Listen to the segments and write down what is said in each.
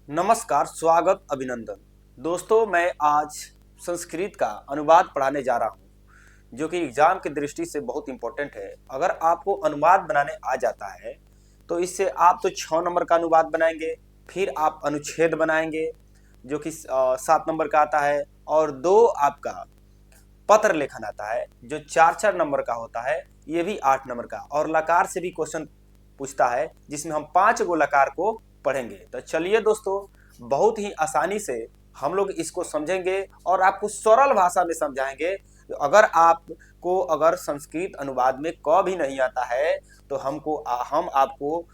नमस्कार, स्वागत, अभिनंदन। दोस्तों, मैं आज संस्कृत का अनुवाद पढ़ाने जा रहा हूँ, जो कि एग्जाम की दृष्टि से बहुत इंपॉर्टेंट है। अगर आपको अनुवाद बनाने आ जाता है, तो इससे आप तो 6 नंबर का अनुवाद बनाएंगे, फिर आप अनुच्छेद बनाएंगे, जो कि 7 नंबर का आता है, और दो आपका पत्र लेखन आता है, जो 4-4 नंबर का होता है, ये भी 8 नंबर का, और लकार से भी क्वेश्चन पूछता है, जिसमें हम 5 गो लकार को पढ़ेंगे। तो चलिए दोस्तों, बहुत ही आसानी से हम लोग इसको समझेंगे और आपको सरल भाषा में समझाएंगे। अगर आपको अगर संस्कृत अनुवाद में क भी नहीं आता है, तो हम आपको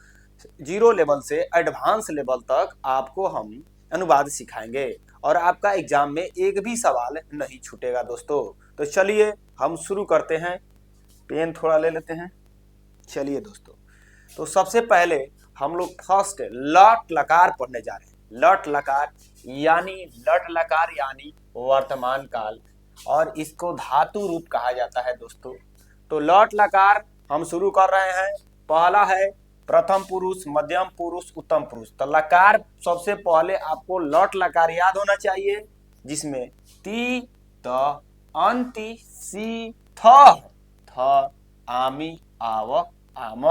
0 लेवल से एडवांस लेवल तक आपको हम अनुवाद सिखाएंगे, और आपका एग्जाम में एक भी सवाल नहीं छूटेगा दोस्तों। तो चलिए हम शुरू करते हैं। पेन थोड़ा ले लेते हैं। चलिए दोस्तों, तो सबसे पहले हम लोग फर्स्ट लट लकार पढ़ने जा रहे हैं। लट लकार यानी वर्तमान काल, और इसको धातु रूप कहा जाता है दोस्तों। तो लट लकार हम शुरू कर रहे हैं। पहला है प्रथम पुरुष, मध्यम पुरुष, उत्तम पुरुष। तो लकार सबसे पहले आपको लट लकार याद होना चाहिए, जिसमें ती, त, अंति, सी, थ, आमी, आव, आम।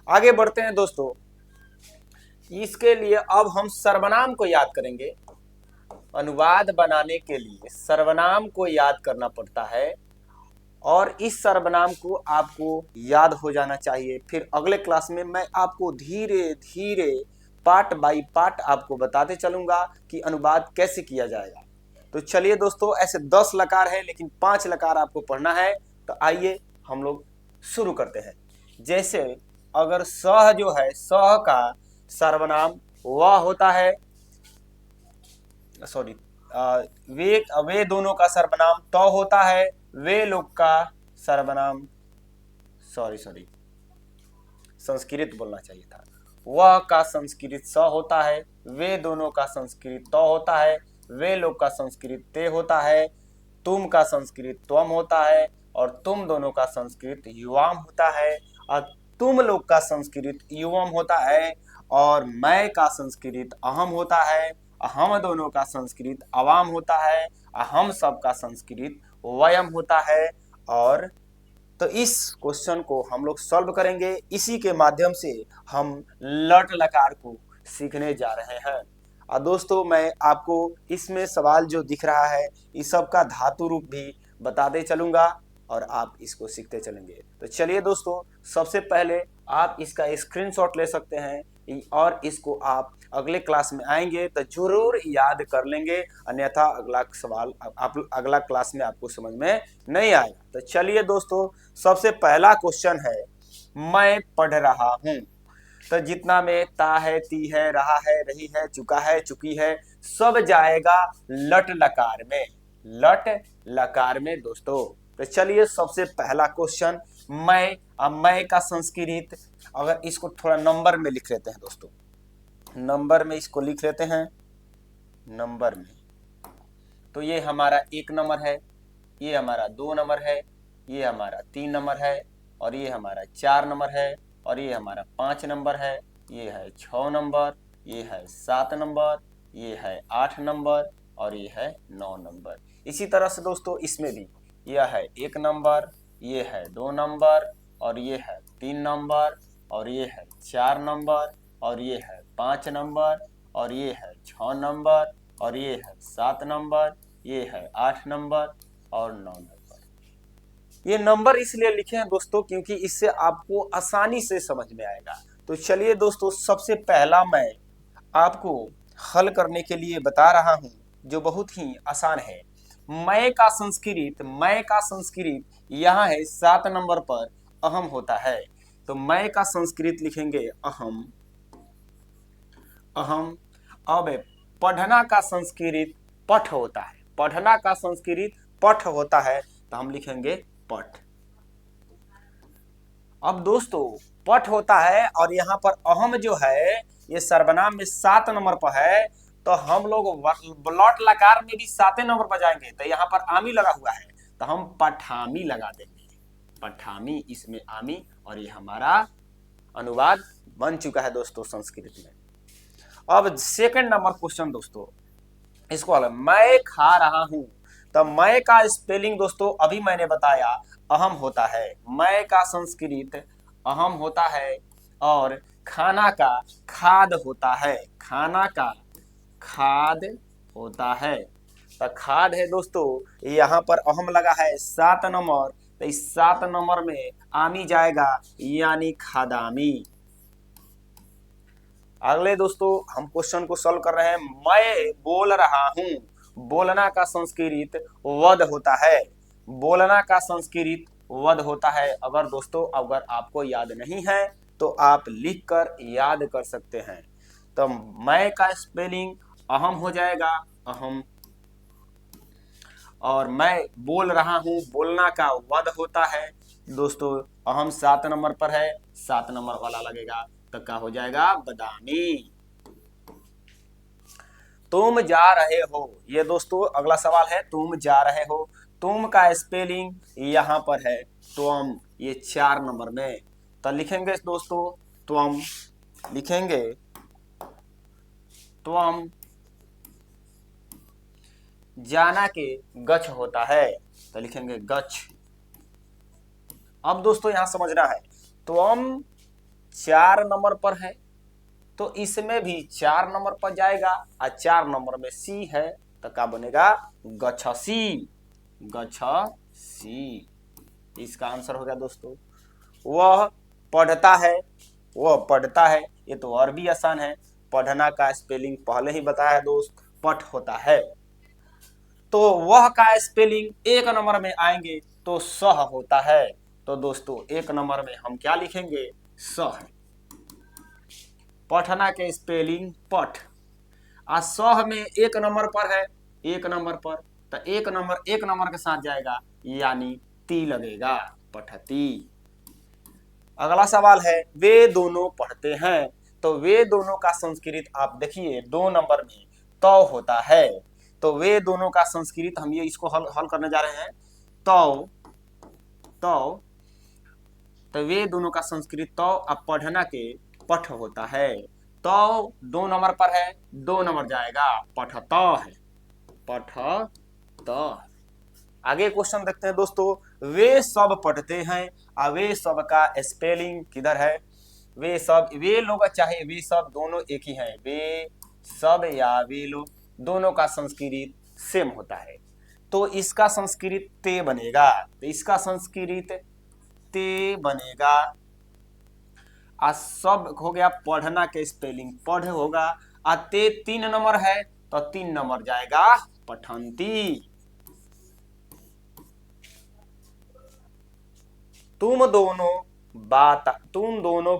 आगे बढ़ते हैं दोस्तों। इसके लिए अब हम सर्वनाम को याद करेंगे। अनुवाद बनाने के लिए सर्वनाम को याद करना पड़ता है, और इस सर्वनाम को आपको याद हो जाना चाहिए। फिर अगले क्लास में मैं आपको धीरे धीरे पार्ट बाय पार्ट आपको बताते चलूंगा कि अनुवाद कैसे किया जाएगा। तो चलिए दोस्तों, ऐसे 10 लकार है, लेकिन 5 लकार आपको पढ़ना है। तो आइए हम लोग शुरू करते हैं। जैसे अगर सह जो है, सह का सर्वनाम वह होता है, सॉरी, वे दोनों का सर्वनाम तो होता है। वे लोग का सर्वनाम, सॉरी, संस्कृत बोलना चाहिए था। वह का संस्कृत स होता है। वे दोनों का संस्कृत तो होता है। वे लोग का संस्कृत ते होता है। तुम का संस्कृत त्वम होता है, और तुम दोनों का संस्कृत युवाम होता है, और तुम लोग का संस्कृत युवम होता है, और मैं का संस्कृत अहम होता है। हम दोनों का संस्कृत अवाम होता है, हम सब का संस्कृत वयम होता है। और तो इस क्वेश्चन को हम लोग सॉल्व करेंगे। इसी के माध्यम से हम लट लकार को सीखने जा रहे हैं। और दोस्तों, मैं आपको इसमें सवाल जो दिख रहा है, इस सब का धातु रूप भी बताते चलूंगा, और आप इसको सीखते चलेंगे। तो चलिए दोस्तों, सबसे पहले आप इसका स्क्रीनशॉट ले सकते हैं, और इसको आप अगले क्लास में आएंगे तो जरूर याद कर लेंगे, अन्यथा अगला सवाल आप अगला क्लास में आपको समझ में नहीं आएगा। तो चलिए दोस्तों, सबसे पहला क्वेश्चन है, मैं पढ़ रहा हूँ। तो जितना में ता है, ती है, रहा है, रही है, चुका है, चुकी है, सब जाएगा लट लकार में। लट लकार में दोस्तों। तो चलिए सबसे पहला क्वेश्चन, मैं। अब मैं का संस्कृत, अगर इसको थोड़ा नंबर में लिख लेते हैं दोस्तों, नंबर में इसको लिख लेते हैं, नंबर में। तो ये हमारा 1 नंबर है, ये हमारा 2 नंबर है, ये हमारा 3 नंबर है, और ये हमारा 4 नंबर है, और ये हमारा 5 नंबर है, ये है 6 नंबर, ये है 7 नंबर, ये है 8 नंबर, और ये है 9 नंबर। इसी तरह से दोस्तों इसमें भी यह है 1 नंबर, ये है 2 नंबर, और ये है 3 नंबर, और ये है 4 नंबर, और ये है 5 नंबर, और ये है 6 नंबर, और ये है 7 नंबर, ये है 8 नंबर, और 9 नंबर। ये नंबर इसलिए लिखे हैं दोस्तों, क्योंकि इससे आपको आसानी से समझ में आएगा। तो चलिए दोस्तों, सबसे पहला मैं आपको हल करने के लिए बता रहा हूं, जो बहुत ही आसान है। मैं का संस्कृत यहाँ है 7 नंबर पर अहम होता है। तो मैं का संस्कृत लिखेंगे अहम, अहम। अब पढ़ना का संस्कृत पठ होता है। पढ़ना का संस्कृत पठ होता है, तो हम लिखेंगे पठ। अब दोस्तों, पठ होता है, और यहाँ पर अहम जो है, ये सर्वनाम में 7 नंबर पर है, तो हम लोग ब्लॉट लकार में भी 7 नंबर पर जाएंगे। तो यहाँ पर आमी लगा हुआ है, तो हम पठामी लगा देंगे। पठामी, इसमें आमी, और ये हमारा अनुवाद बन चुका है दोस्तों संस्कृत में। अब सेकंड नंबर क्वेश्चन दोस्तों, इसको अलग, मैं खा रहा हूं, तो मैं का स्पेलिंग दोस्तों अभी मैंने बताया अहम होता है, मैं का संस्कृत अहम होता है, और खाना का खाद होता है, खाना का खाद होता है। तो खाद है दोस्तों, यहाँ पर अहम लगा है 7 नंबर, तो इस 7 नंबर में आमी जाएगा, यानी खादामी। अगले दोस्तों हम क्वेश्चन को सॉल्व कर रहे हैं, मैं बोल रहा हूं, बोलना का संस्कृत वद होता है, बोलना का संस्कृत वद होता है। अगर दोस्तों अगर आपको याद नहीं है तो आप लिख कर याद कर सकते हैं। तो मैं का स्पेलिंग अहम हो जाएगा, अहम, और मैं बोल रहा हूं, बोलना का वद होता है दोस्तों, अहम 7 नंबर पर है, 7 नंबर वाला लगेगा, तो क्या हो जाएगा, बदामी। तुम जा रहे हो, ये दोस्तों अगला सवाल है, तुम जा रहे हो, तुम का स्पेलिंग यहां पर है तुम, ये 4 नंबर में, तो लिखेंगे दोस्तों तुम, लिखेंगे तुम, जाना के गच्छ होता है, तो लिखेंगे गच्छ। अब दोस्तों यहां समझना है, तुम 4 नंबर पर है, तो इसमें भी 4 नंबर पर जाएगा, और 4 नंबर में सी है, तो क्या बनेगा, गच्छसी, गच्छसी। इसका आंसर हो गया दोस्तों। वह पढ़ता है, वह पढ़ता है, ये तो और भी आसान है, पढ़ना का स्पेलिंग पहले ही बताया है दोस्त, पठ होता है। तो वह का स्पेलिंग 1 नंबर में आएंगे तो सह होता है, तो दोस्तों 1 नंबर में हम क्या लिखेंगे, सह। पठना के स्पेलिंग पठ, आ सह में 1 नंबर पर है, 1 नंबर पर, तो 1 नंबर के साथ जाएगा, यानी ती लगेगा, पठती। अगला सवाल है, वे दोनों पढ़ते हैं, तो वे दोनों का संस्कृत आप देखिए 2 नंबर में तो होता है, तो वे दोनों का संस्कृत हम ये इसको हल करने जा रहे हैं, तो वे दोनों का संस्कृत तो अब पढ़ना के पठ होता है, तो 2 नंबर पर है, 2 नंबर जाएगा, पठत है, पठत। आगे क्वेश्चन देखते हैं दोस्तों, वे सब पढ़ते हैं, और वे सब का स्पेलिंग किधर है, वे सब, वे लोग चाहे वे सब दोनों एक ही हैं, वे सब या वे लोग दोनों का संस्कृत सेम होता है, तो इसका संस्कृत ते बनेगा, तो इसका संस्कृत ते बनेगा। आ सब हो गया, पढ़ना के स्पेलिंग पढ़ होगा, आ ते 3 नंबर है, तो 3 नंबर जाएगा, पठंती। तुम दोनों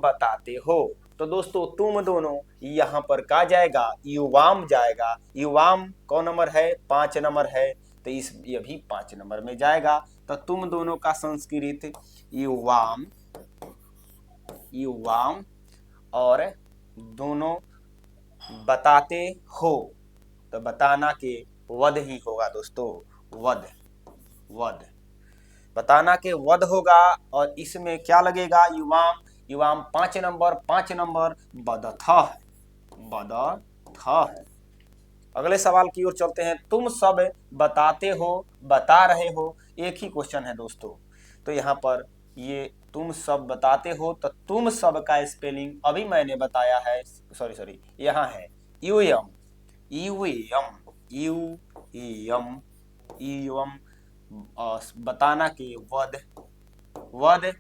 बताते हो, तो दोस्तों तुम दोनों यहाँ पर क्या जाएगा, युवाम जाएगा, युवाम कौन नंबर है, 5 नंबर है, तो इस ये भी 5 नंबर में जाएगा, तो तुम दोनों का संस्कृत युवाम, युवाम, और दोनों बताते हो, तो बताना के वध ही होगा दोस्तों, वध, वध, बताना के वध होगा, और इसमें क्या लगेगा, युवाम, युवाम 5 नंबर, 5 नंबर बदथ, बदथ है। अगले सवाल की ओर चलते हैं, तुम सब बताते हो, बता रहे हो, एक ही क्वेश्चन है दोस्तों, तो यहाँ पर ये तुम सब बताते हो, तो तुम सब का स्पेलिंग अभी मैंने बताया है, सॉरी यहाँ है, यूएम, यूएम, यूएम, यूएम, बताना के वध, वध,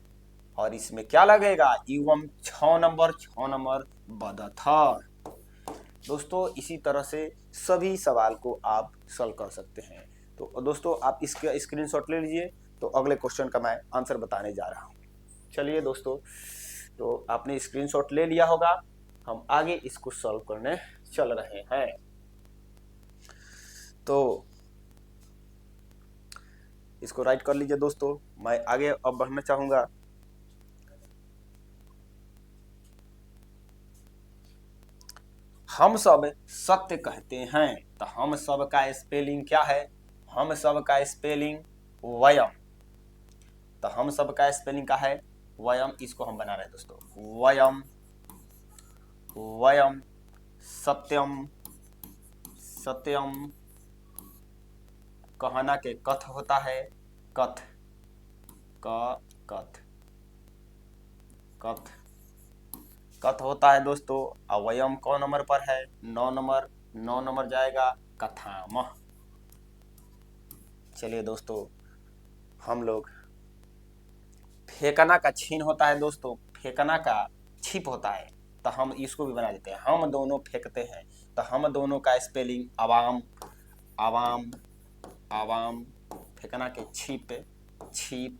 और इसमें क्या लगेगा, युवम 6 नंबर बदथ। दोस्तों इसी तरह से सभी सवाल को आप सॉल्व कर सकते हैं। तो दोस्तों आप इसका स्क्रीनशॉट ले लीजिए, तो अगले क्वेश्चन का मैं आंसर बताने जा रहा हूँ। चलिए दोस्तों, तो आपने स्क्रीनशॉट ले लिया होगा, हम आगे इसको सॉल्व करने चल रहे हैं। तो इसको राइट कर लीजिए दोस्तों, मैं आगे अब बढ़ना चाहूंगा। हम सब सत्य कहते हैं, तो हम सब का स्पेलिंग क्या है, हम सब का स्पेलिंग वयम, तो हम सब का स्पेलिंग क्या है, वयम, इसको हम बना रहे हैं दोस्तों, वयम, वयम सत्यम, सत्यम। कहना के कथ होता है, कथ, कथ, कथ, कथ होता है दोस्तों। अवयम कौन नंबर पर है? 9 नंबर, 9 नंबर जाएगा कथामह। चलिए दोस्तों, हम लोग फेंकना का छीन होता है दोस्तों, फेंकना का छिप होता है, तो हम इसको भी बना देते हैं, हम दोनों फेंकते हैं, तो हम दोनों का स्पेलिंग अवाम, अवाम, अवाम। फेंकना के छिप, छिप,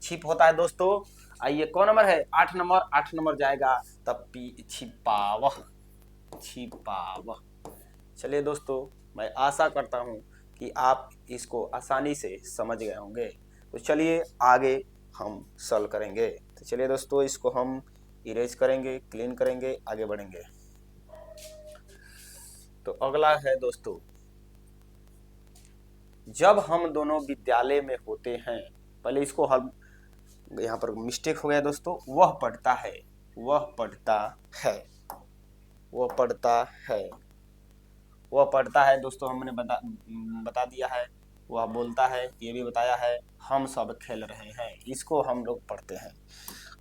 छिप होता है दोस्तों। आइए कौन नंबर है? 8 नंबर, 8 नंबर जाएगा तब पी छिपावह, छिपावह। चलिए दोस्तों, मैं आशा करता हूँ कि आप इसको आसानी से समझ गए होंगे। तो चलिए आगे हम सॉल्व करेंगे। तो चलिए दोस्तों, इसको हम इरेज करेंगे, क्लीन करेंगे, आगे बढ़ेंगे। तो अगला है दोस्तों, जब हम दोनों विद्यालय में होते हैं, पहले इसको हम, यहाँ पर मिस्टेक हो गया दोस्तों, वह पढ़ता है, वह पढ़ता है, वह पढ़ता है, वह पढ़ता है दोस्तों, हमने बता दिया है। वह बोलता है, ये भी बताया है। हम सब खेल रहे हैं, इसको हम लोग पढ़ते हैं।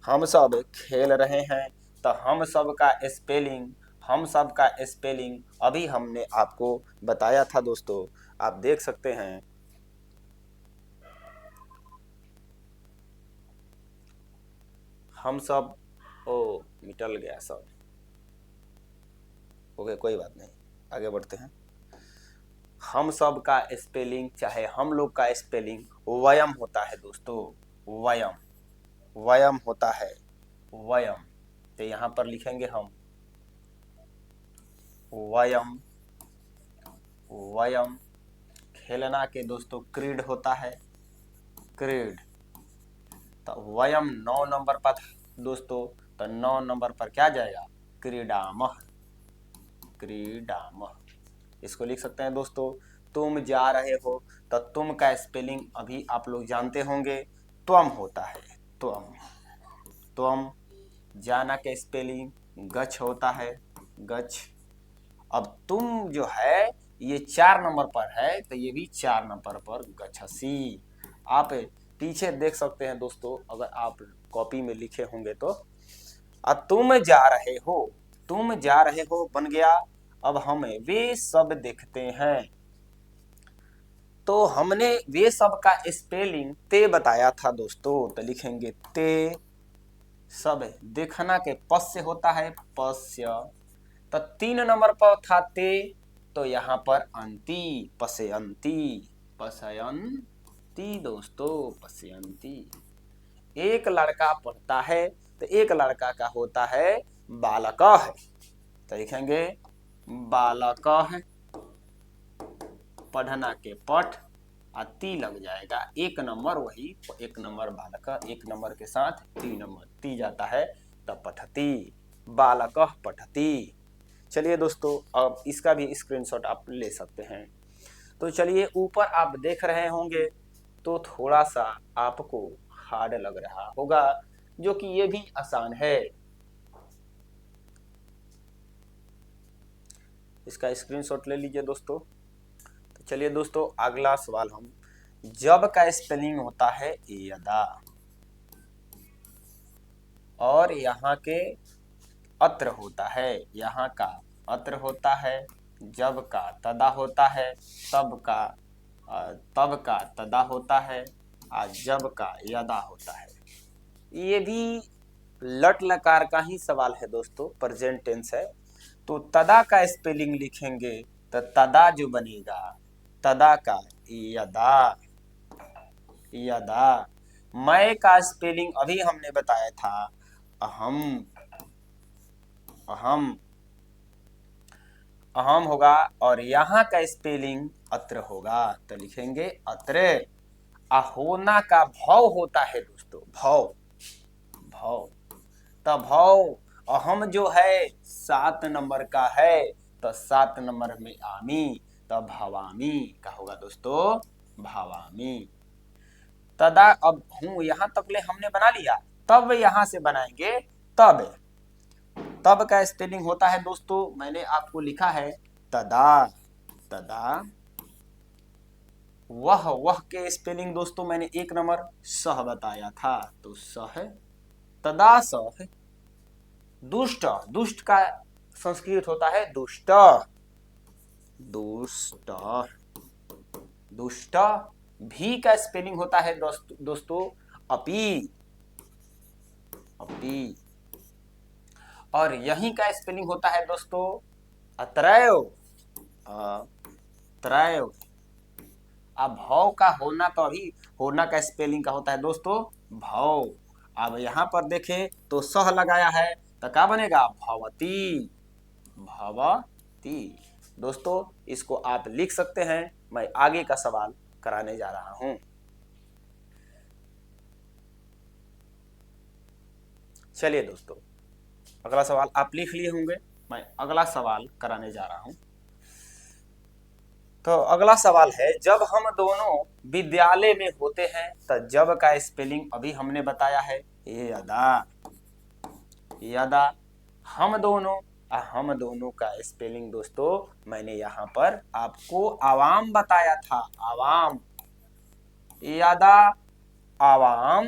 हम सब खेल रहे हैं, तो हम सब का स्पेलिंग, हम सब का स्पेलिंग अभी हमने आपको बताया था दोस्तों, आप देख सकते हैं। हम सब, ओ मिटल गया सब, ओके कोई बात नहीं, आगे बढ़ते हैं। हम सब का स्पेलिंग, चाहे हम लोग का स्पेलिंग वयम होता है दोस्तों, वयम, वयम होता है, वयम। तो यहाँ पर लिखेंगे हम वयम, वयम। खेलना के दोस्तों क्रीड होता है, क्रीड। तो वयम 9 नंबर पर दोस्तों, तो 9 नंबर पर क्या जाएगा? क्रीडामह, क्रीडामह। इसको लिख सकते हैं दोस्तों। तुम जा रहे हो, तो तुम का स्पेलिंग अभी आप लोग जानते होंगे, त्वम होता है, त्वम, त्वम। जाना के स्पेलिंग गच्छ होता है, गच्छ। अब तुम जो है ये 4 नंबर पर है, तो ये भी 4 नंबर पर गच्छसी। आप पीछे देख सकते हैं दोस्तों, अगर आप कॉपी में लिखे होंगे तो। अब तुम जा रहे हो, तुम जा रहे हो बन गया। अब हमें वे सब देखते हैं, तो हमने वे सब का स्पेलिंग ते बताया था दोस्तों, तो लिखेंगे ते सब। देखना के पस से होता है, पस्य। तो 3 नंबर पर था ते, तो यहाँ पर अंति, पसयंती, पसयंती दोस्तों, पसयंती। एक लड़का पढ़ता है, तो एक लड़का का होता है बालकः, तो लिखेंगे बालकः। पढ़ना के पठ, ती लग जाएगा, 1 नंबर, वही 1 नंबर बालक, 1 नंबर के साथ 3 नंबर ती जाता है, तब पठती, बालकः पठती। चलिए दोस्तों, अब इसका भी स्क्रीनशॉट आप ले सकते हैं। तो चलिए, ऊपर आप देख रहे होंगे, तो थोड़ा सा आपको हार्ड लग रहा होगा, जो कि ये भी आसान है। इसका स्क्रीनशॉट ले लीजिए दोस्तों। तो चलिए दोस्तों, अगला सवाल हम, जब का स्पेलिंग होता है यदा, और यहाँ के अत्र होता है, यहाँ का अत्र होता है, जब का तदा होता है, तब का तदा होता है, और जब का यदा होता है। ये भी लट लकार का ही सवाल है दोस्तों, प्रेजेंट टेंस है। तो तदा का स्पेलिंग लिखेंगे, तो तदा जो बनेगा, तदा का यदा, यदा। मैं का स्पेलिंग अभी हमने बताया था, अहम, अहम, अहम होगा, और यहाँ का स्पेलिंग अत्र होगा, तो लिखेंगे अत्र। अहोना का भव होता है दोस्तों, भव, भव। तो भव, अहम जो है 7 नंबर का है, तो 7 नंबर में आमी, तो भवामी का होगा दोस्तों, भवामी। तदा, अब हूं यहाँ तक ले हमने बना लिया, तब यहाँ से बनाएंगे तब। तब का स्पेलिंग होता है दोस्तों, मैंने आपको लिखा है तदा। तदा। वह के स्पेलिंग दोस्तों मैंने 1 नंबर सह बताया था, तो सह। तदा सह। दुष्ट, दुष्ट का संस्कृत होता है दुष्ट। दुष्ट। दुष्ट। भी का स्पेलिंग होता है दोस्तों अपी। अपी। और यहीं का स्पेलिंग होता है दोस्तों अत्रैव। अत्रैव। अब भव का होना, तो अभी होना का स्पेलिंग का होता है दोस्तों भव। अब यहां पर देखें तो सह लगाया है, तो क्या बनेगा भवती। भवती। दोस्तों इसको आप लिख सकते हैं, मैं आगे का सवाल कराने जा रहा हूं। चलिए दोस्तों, अगला सवाल आप लिख लिए होंगे, मैं अगला सवाल कराने जा रहा हूं। तो अगला सवाल है, जब हम दोनों विद्यालय में होते हैं, तो जब का स्पेलिंग अभी हमने बताया है यदा। यदा। हम दोनों का स्पेलिंग दोस्तों मैंने यहाँ पर आपको आवाम बताया था। आवाम। यदा। आवाम।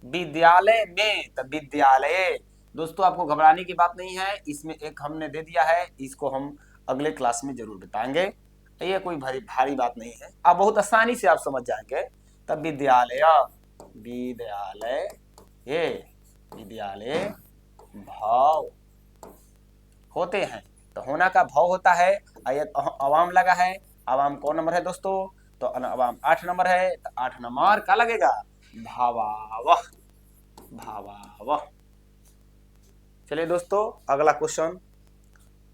विद्यालय में, तो विद्यालय। दोस्तों आपको घबराने की बात नहीं है, इसमें एक हमने दे दिया है, इसको हम अगले क्लास में जरूर बताएंगे। ये कोई भारी भारी बात नहीं है, आप बहुत आसानी से आप समझ जाएंगे। तब विद्यालय। विद्यालय। ये विद्यालय भाव होते हैं, तो होना का भाव होता है। अवाम लगा है, अवाम कौन नंबर है दोस्तों, तो अवाम 8 नंबर है, तो 8 नंबर क्या लगेगा भावावह। भावावह। चलिए दोस्तों अगला क्वेश्चन,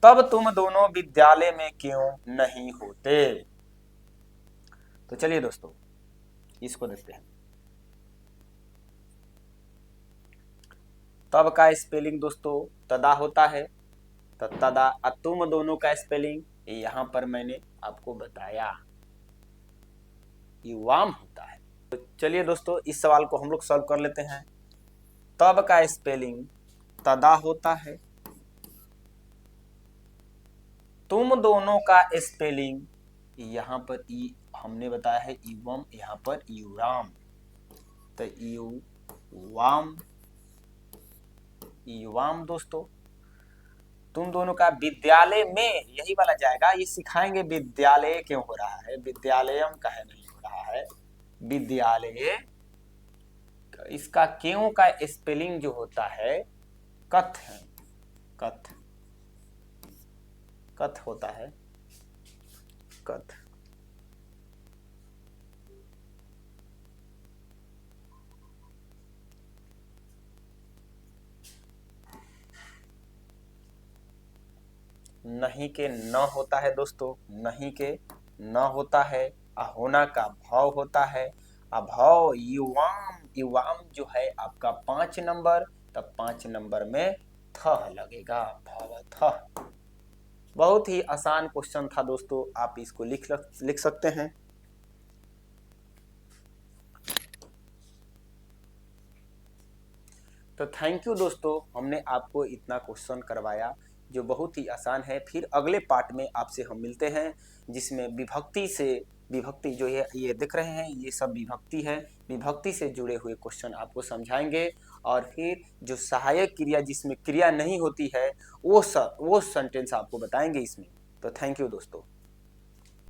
तब तुम दोनों विद्यालय में क्यों नहीं होते। तो चलिए दोस्तों इसको देखते हैं। तब का स्पेलिंग दोस्तों तदा होता है, तो तदा। तुम दोनों का स्पेलिंग यहां पर मैंने आपको बताया युवाम होता है। तो चलिए दोस्तों इस सवाल को हम लोग सॉल्व कर लेते हैं। तब का स्पेलिंग तदा होता है, तुम दोनों का स्पेलिंग यहां पर हमने बताया है युवम, यहां पर युराम, तो युवाम। युवाम दोस्तों। तुम दोनों का विद्यालय में, यही वाला जाएगा, ये सिखाएंगे विद्यालय क्यों हो रहा है, विद्यालयम काहे नहीं हो रहा है। विद्यालय। इसका क्यों का स्पेलिंग जो होता है कथ है। कथ। कथ होता है। कथ। नहीं के न होता है दोस्तों, नहीं के न होता है। होना का भाव होता है। अभाव युवाम। युवाम जो है आपका 5 नंबर, तब 5 नंबर में थ लगेगा भाव थ। बहुत ही आसान क्वेश्चन था दोस्तों, आप इसको लिख सकते हैं। तो थैंक यू दोस्तों, हमने आपको इतना क्वेश्चन करवाया जो बहुत ही आसान है। फिर अगले पार्ट में आपसे हम मिलते हैं, जिसमें विभक्ति जो है ये देख रहे हैं, ये सब विभक्ति है। विभक्ति से जुड़े हुए क्वेश्चन आपको समझाएंगे, और फिर जो सहायक क्रिया जिसमें क्रिया नहीं होती है वो सेंटेंस आपको बताएंगे इसमें। तो थैंक यू दोस्तों।